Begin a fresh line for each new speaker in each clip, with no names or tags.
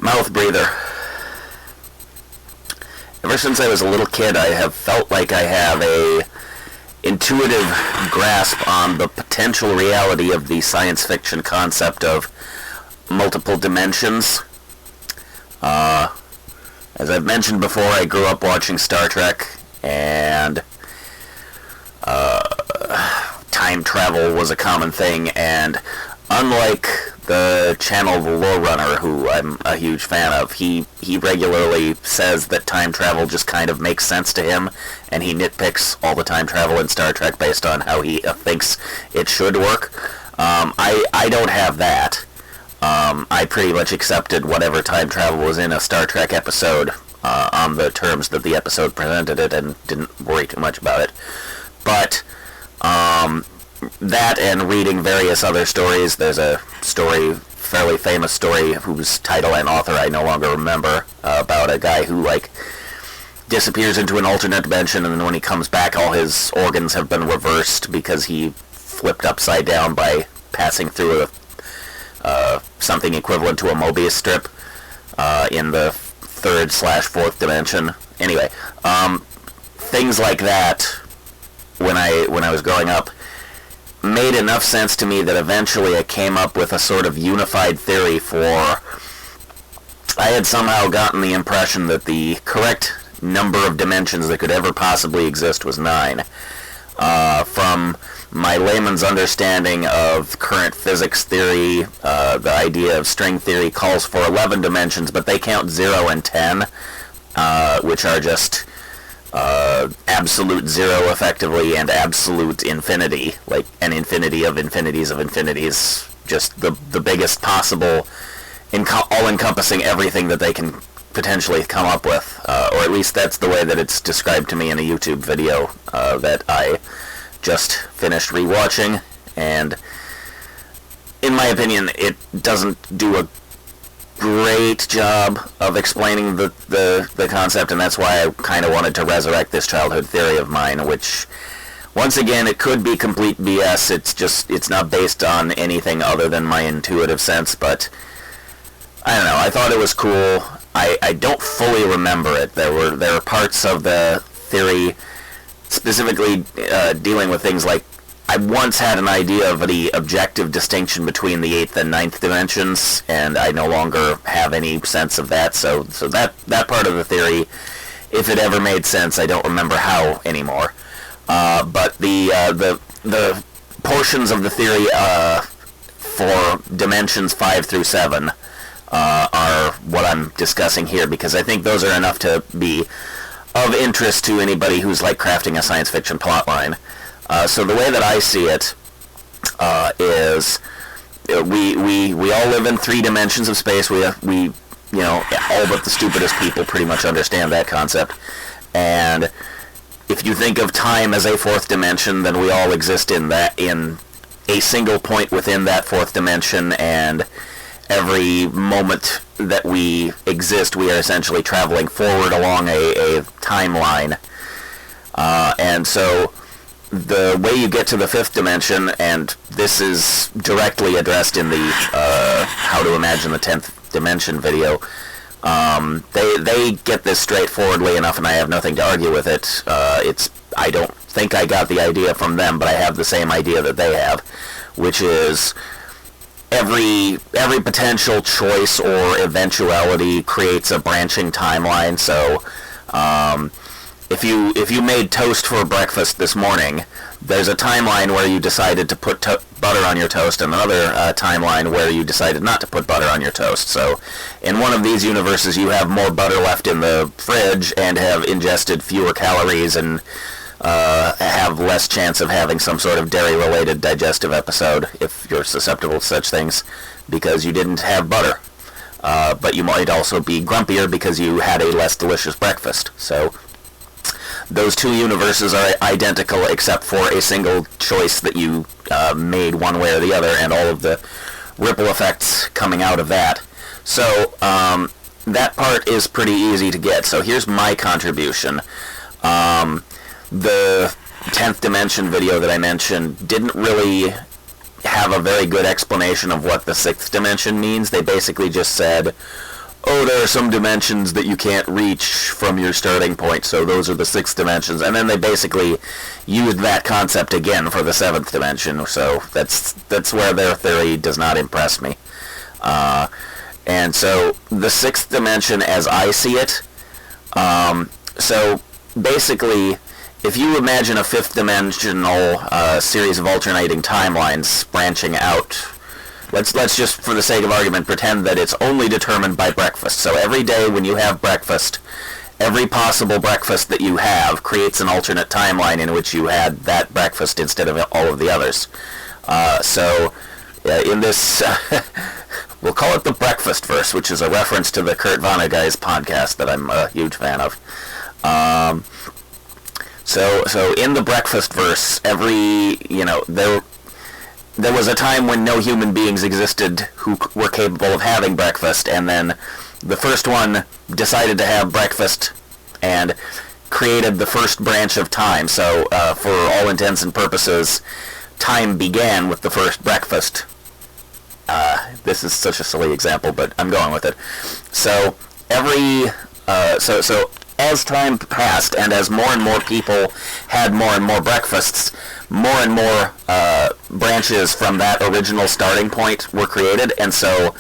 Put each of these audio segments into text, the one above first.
Mouth breather. Ever since I was a little kid, I have felt like I have a intuitive grasp on the potential reality of the science fiction concept of multiple dimensions. As I've mentioned before, I grew up watching Star Trek, and time travel was a common thing, and unlike the channel The Lore Runner, who I'm a huge fan of, he regularly says that time travel just kind of makes sense to him, and he nitpicks all the time travel in Star Trek based on how he thinks it should work. I don't have that. I pretty much accepted whatever time travel was in a Star Trek episode on the terms that the episode presented it, and didn't worry too much about it. But that and reading various other stories, there's a story, fairly famous story, whose title and author I no longer remember, about a guy who, disappears into an alternate dimension, and then when he comes back, all his organs have been reversed because he flipped upside down by passing through something equivalent to a Mobius strip in the third/fourth dimension. Anyway, things like that, when I was growing up, made enough sense to me that eventually I came up with a sort of unified theory for... I had somehow gotten the impression that the correct number of dimensions that could ever possibly exist was 9. From my layman's understanding of current physics theory, the idea of string theory calls for 11 dimensions, but they count 0 and 10, which are just absolute 0 effectively, and absolute infinity, like an infinity of infinities, just the biggest possible, all-encompassing everything that they can potentially come up with, or at least that's the way that it's described to me in a YouTube video that I just finished rewatching, and in my opinion it doesn't do a great job of explaining the concept, and that's why I kind of wanted to resurrect this childhood theory of mine, which, once again, it could be complete BS. It's not based on anything other than my intuitive sense, but I don't know, I thought it was cool. I don't fully remember it. There were parts of the theory specifically dealing with things like, I once had an idea of the objective distinction between the 8th and 9th dimensions, and I no longer have any sense of that, so that part of the theory, if it ever made sense, I don't remember how anymore. But the portions of the theory for dimensions 5 through 7 are what I'm discussing here, because I think those are enough to be of interest to anybody who's crafting a science fiction plotline. So the way that I see it is we all live in 3 dimensions of space. We all but the stupidest people pretty much understand that concept. And if you think of time as a 4th dimension, then we all exist in a single point within that 4th dimension, and every moment that we exist, we are essentially traveling forward along a timeline. And so the way you get to the 5th dimension, and this is directly addressed in the How to Imagine the 10th Dimension video, they get this straightforwardly enough, and I have nothing to argue with it. I don't think I got the idea from them, but I have the same idea that they have, which is every potential choice or eventuality creates a branching timeline. So if you made toast for breakfast this morning, there's a timeline where you decided to put butter on your toast, and another timeline where you decided not to put butter on your toast. So in one of these universes, you have more butter left in the fridge and have ingested fewer calories and have less chance of having some sort of dairy-related digestive episode, if you're susceptible to such things, because you didn't have butter. But you might also be grumpier because you had a less delicious breakfast. So those 2 universes are identical except for a single choice that you made one way or the other, and all of the ripple effects coming out of that. So that part is pretty easy to get. So here's my contribution. The 10th dimension video that I mentioned didn't really have a very good explanation of what the 6th dimension means. They basically just said, oh, there are some dimensions that you can't reach from your starting point, so those are the 6 dimensions. And then they basically used that concept again for the 7th dimension, so that's where their theory does not impress me. And so the 6th dimension, as I see it, so basically, if you imagine a 5th dimensional series of alternating timelines branching out, let's just, for the sake of argument, pretend that it's only determined by breakfast. So every day when you have breakfast, every possible breakfast that you have creates an alternate timeline in which you had that breakfast instead of all of the others. In this, we'll call it the Breakfast Verse, which is a reference to the Kurt Vonnegut's podcast that I'm a huge fan of. So in the Breakfast Verse, there was a time when no human beings existed who were capable of having breakfast, and then the first one decided to have breakfast and created the first branch of time. So for all intents and purposes, time began with the first breakfast. This is such a silly example, but I'm going with it. So so as time passed, and as more and more people had more and more breakfasts, more and more branches from that original starting point were created. And so,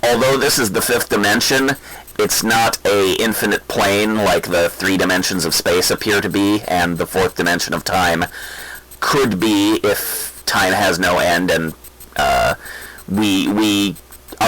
although this is the 5th dimension, it's not a infinite plane like the 3 dimensions of space appear to be, and the 4th dimension of time could be if time has no end, and our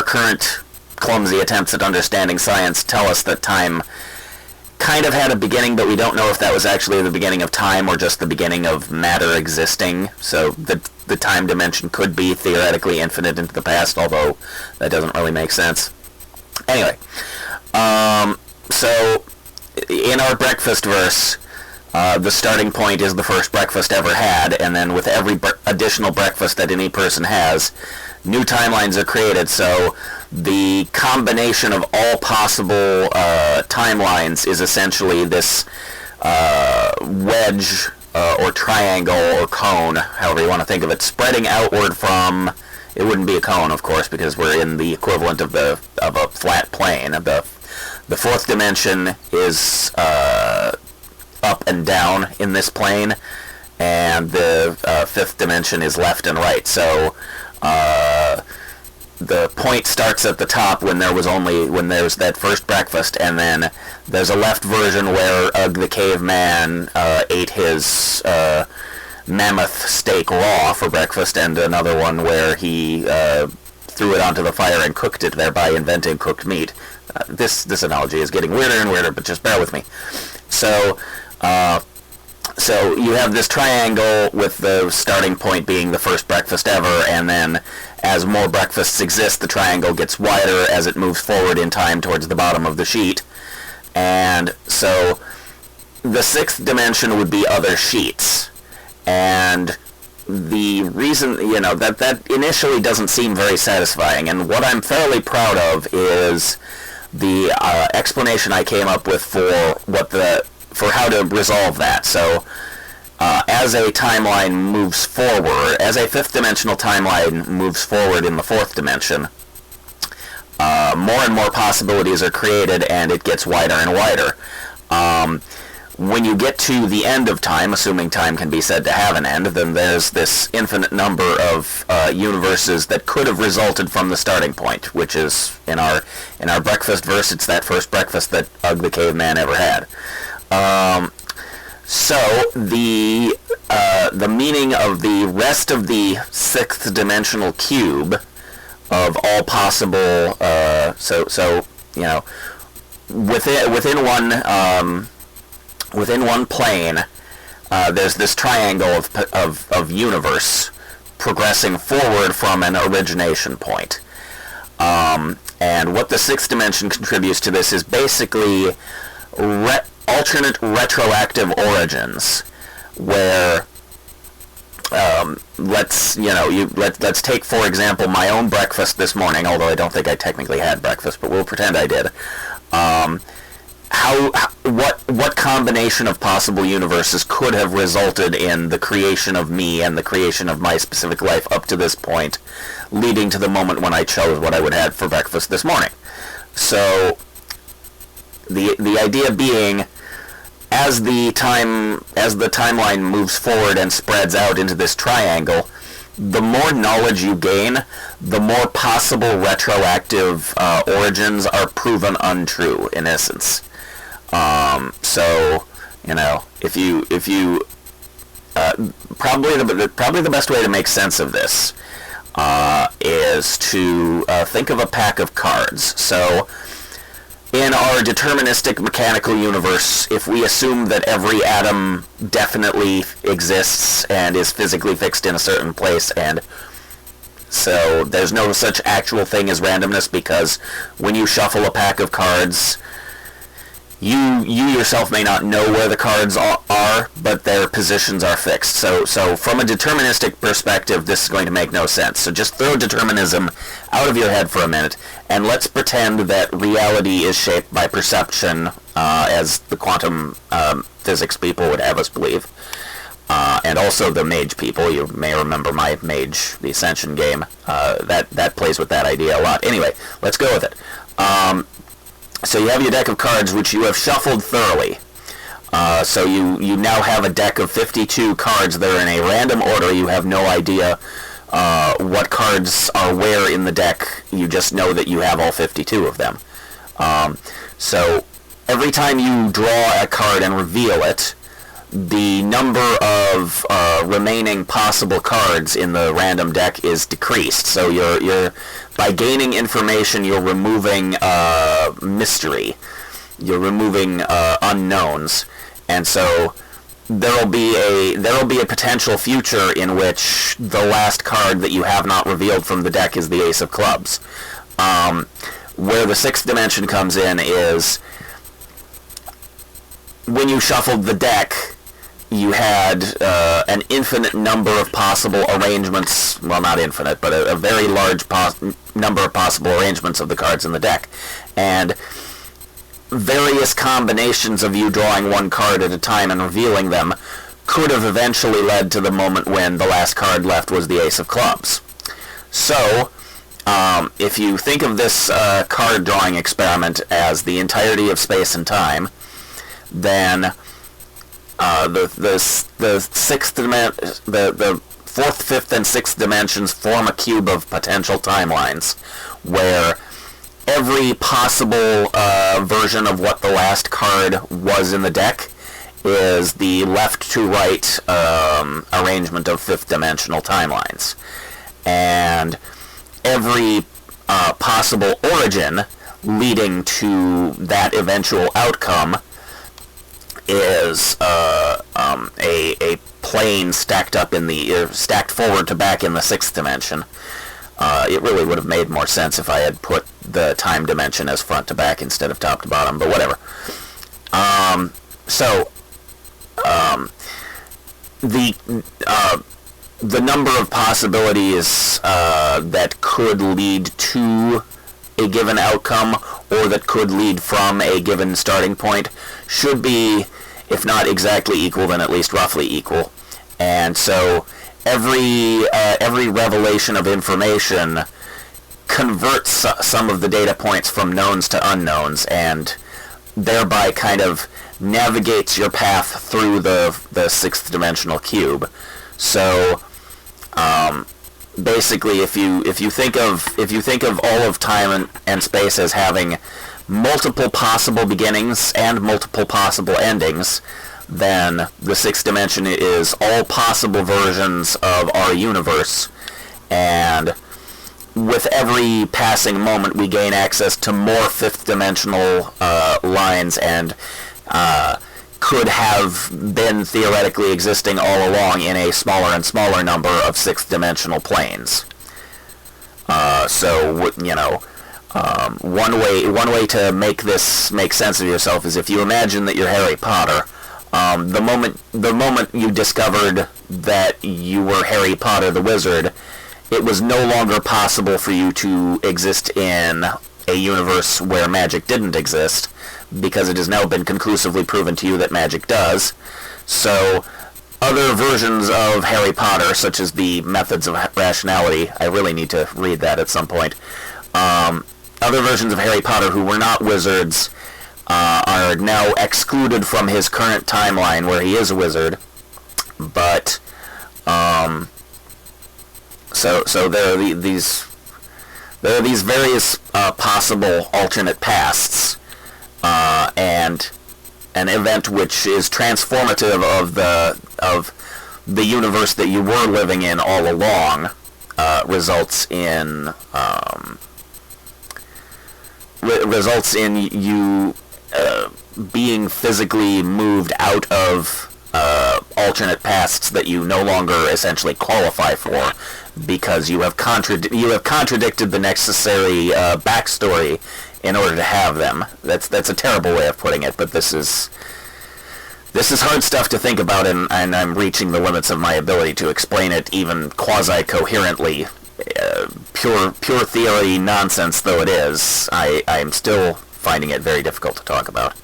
current clumsy attempts at understanding science tell us that time kind of had a beginning, but we don't know if that was actually the beginning of time or just the beginning of matter existing. So the time dimension could be theoretically infinite into the past, although that doesn't really make sense. Anyway, so in our Breakfast Verse, the starting point is the first breakfast ever had, and then with every additional breakfast that any person has, new timelines are created. So the combination of all possible timelines is essentially this wedge or triangle or cone, however you want to think of it, spreading outward from, it wouldn't be a cone, of course, because we're in the equivalent of a flat plane. The 4th dimension is up and down in this plane, and the 5th dimension is left and right. So the point starts at the top when there's that first breakfast, and then there's a left version where Ugg the caveman ate his mammoth steak raw for breakfast, and another one where he threw it onto the fire and cooked it, thereby inventing cooked meat. This analogy is getting weirder and weirder, but just bear with me. So you have this triangle with the starting point being the first breakfast ever, and then as more breakfasts exist, the triangle gets wider as it moves forward in time towards the bottom of the sheet. And so the 6th dimension would be other sheets. And the reason, that initially doesn't seem very satisfying, and what I'm fairly proud of is the explanation I came up with for how to resolve that. So as a timeline moves forward, as a 5th dimensional timeline moves forward in the 4th dimension, more and more possibilities are created, and it gets wider and wider. When you get to the end of time, assuming time can be said to have an end, then there's this infinite number of universes that could have resulted from the starting point, which is, in our Breakfast Verse, it's that first breakfast that Ugg the caveman ever had. So the meaning of the rest of the 6th dimensional cube of all possible, within one plane, there's this triangle of universe progressing forward from an origination point. And what the 6th dimension contributes to this is basically alternate retroactive origins, where let's take, for example, my own breakfast this morning, although I don't think I technically had breakfast, but we'll pretend I did. What combination of possible universes could have resulted in the creation of me and the creation of my specific life up to this point, leading to the moment when I chose what I would have for breakfast this morning? So the idea being, as the timeline moves forward and spreads out into this triangle, the more knowledge you gain, the more possible retroactive origins are proven untrue, in essence. So, if you probably the best way to make sense of this is to think of a pack of cards. So, in our deterministic mechanical universe, if we assume that every atom definitely exists and is physically fixed in a certain place, and so there's no such actual thing as randomness, because when you shuffle a pack of cards, you yourself may not know where the cards are, but their positions are fixed. So from a deterministic perspective, this is going to make no sense. So just throw determinism out of your head for a minute, and let's pretend that reality is shaped by perception, as the quantum physics people would have us believe. And also the Mage people. You may remember my Mage, the Ascension game. That plays with that idea a lot. Anyway, let's go with it. So you have your deck of cards, which you have shuffled thoroughly. So you now have a deck of 52 cards that are in a random order. You have no idea what cards are where in the deck. You just know that you have all 52 of them. So every time you draw a card and reveal it, the number of remaining possible cards in the random deck is decreased. So you're by gaining information, you're removing mystery. You're removing unknowns, and so there'll be a potential future in which the last card that you have not revealed from the deck is the Ace of Clubs. Where the sixth dimension comes in is when you shuffled the deck, you had an infinite number of possible arrangements, well, not infinite, but a very large number of possible arrangements of the cards in the deck. And various combinations of you drawing one card at a time and revealing them could have eventually led to the moment when the last card left was the Ace of Clubs. So, if you think of this card drawing experiment as the entirety of space and time, then the fourth, fifth, and sixth dimensions form a cube of potential timelines, where every possible version of what the last card was in the deck is the left to right arrangement of fifth dimensional timelines. And every possible origin leading to that eventual outcome is a plane stacked up stacked forward to back in the sixth dimension. It really would have made more sense if I had put the time dimension as front to back instead of top to bottom, but whatever. The number of possibilities that could lead to a given outcome, or that could lead from a given starting point, should be, if not exactly equal, then at least roughly equal. And so every revelation of information converts some of the data points from knowns to unknowns, and thereby kind of navigates your path through the sixth dimensional cube. So basically, if you think of all of time and space as having multiple possible beginnings and multiple possible endings, then the sixth dimension is all possible versions of our universe, and with every passing moment we gain access to more fifth dimensional lines, and could have been theoretically existing all along in a smaller and smaller number of sixth dimensional planes. One way to make this make sense of yourself is if you imagine that you're Harry Potter. The moment you discovered that you were Harry Potter the Wizard, it was no longer possible for you to exist in a universe where magic didn't exist, because it has now been conclusively proven to you that magic does. So other versions of Harry Potter, such as the Methods of Rationality, I really need to read that at some point, other versions of Harry Potter who were not wizards are now excluded from his current timeline where he is a wizard. But so there are these various possible alternate pasts, and an event which is transformative of the universe that you were living in all along results in you being physically moved out of alternate pasts that you no longer essentially qualify for, because you have contradicted the necessary backstory in order to have them. That's a terrible way of putting it, but this is hard stuff to think about, and I'm reaching the limits of my ability to explain it even quasi-coherently. Pure theory nonsense though it is, I'm still finding it very difficult to talk about.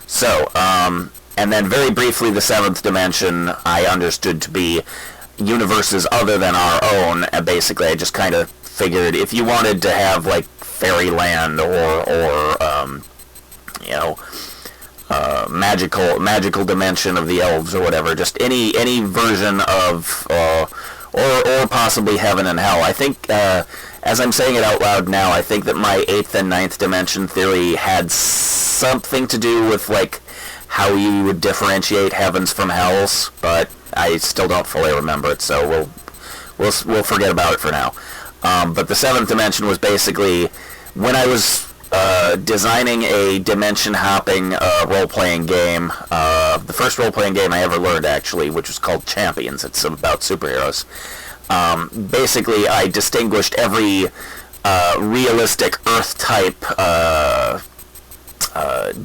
So, and then very briefly, the seventh dimension I understood to be universes other than our own. Basically, I just kind of figured if you wanted to have like fairyland or magical dimension of the elves or whatever, just any version of or possibly heaven and hell. I think as I'm saying it out loud now, I think that my 8th and ninth dimension theory had something to do with like how you would differentiate heavens from hells, but I still don't fully remember it, so we'll forget about it for now. But the 7th dimension was basically when I was designing a dimension-hopping role-playing game. The first role-playing game I ever learned, actually, which was called Champions. It's about superheroes. Basically, I distinguished every realistic Earth-type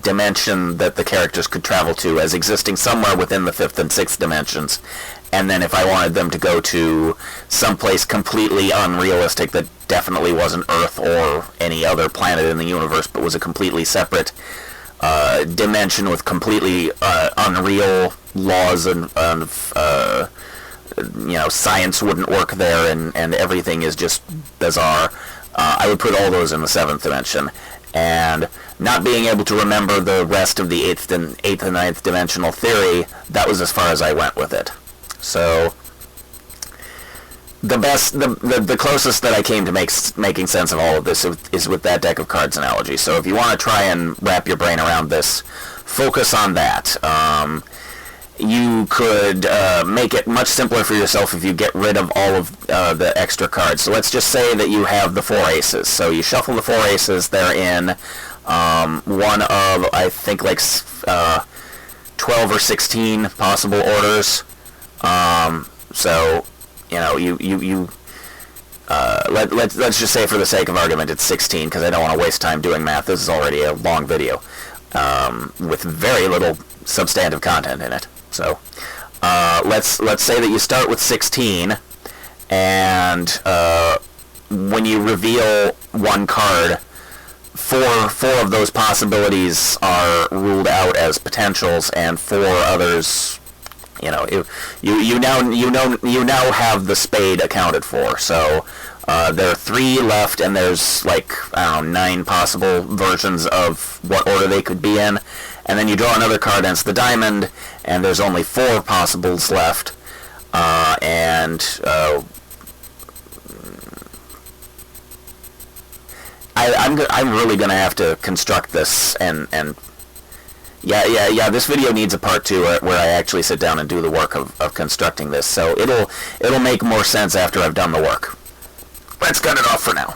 dimension that the characters could travel to as existing somewhere within the 5th and 6th dimensions. And then if I wanted them to go to someplace completely unrealistic that definitely wasn't Earth or any other planet in the universe, but was a completely separate dimension with completely unreal laws and science wouldn't work there, and everything is just bizarre, I would put all those in the 7th dimension. And not being able to remember the rest of the 8th and 9th dimensional theory, that was as far as I went with it. So the closest that I came to making sense of all of this is with that deck of cards analogy. So if you want to try and wrap your brain around this, focus on that. You could make it much simpler for yourself if you get rid of all of the extra cards. So let's just say that you have the 4 aces. So you shuffle the 4 aces. They're in one of, I think, like 12 or 16 possible orders. So let's just say for the sake of argument it's 16, because I don't want to waste time doing math. This is already a long video with very little substantive content in it. So let's say that you start with 16, and when you reveal one card, four of those possibilities are ruled out as potentials, and 4 others, you now have the spade accounted for. So there are 3 left, and there's like 9 possible versions of what order they could be in. And then you draw another card, and it's the diamond, and there's only 4 possibles left. I'm really gonna have to construct this, and this video needs a part 2 where I actually sit down and do the work of constructing this. So it'll make more sense after I've done the work. Let's cut it off for now.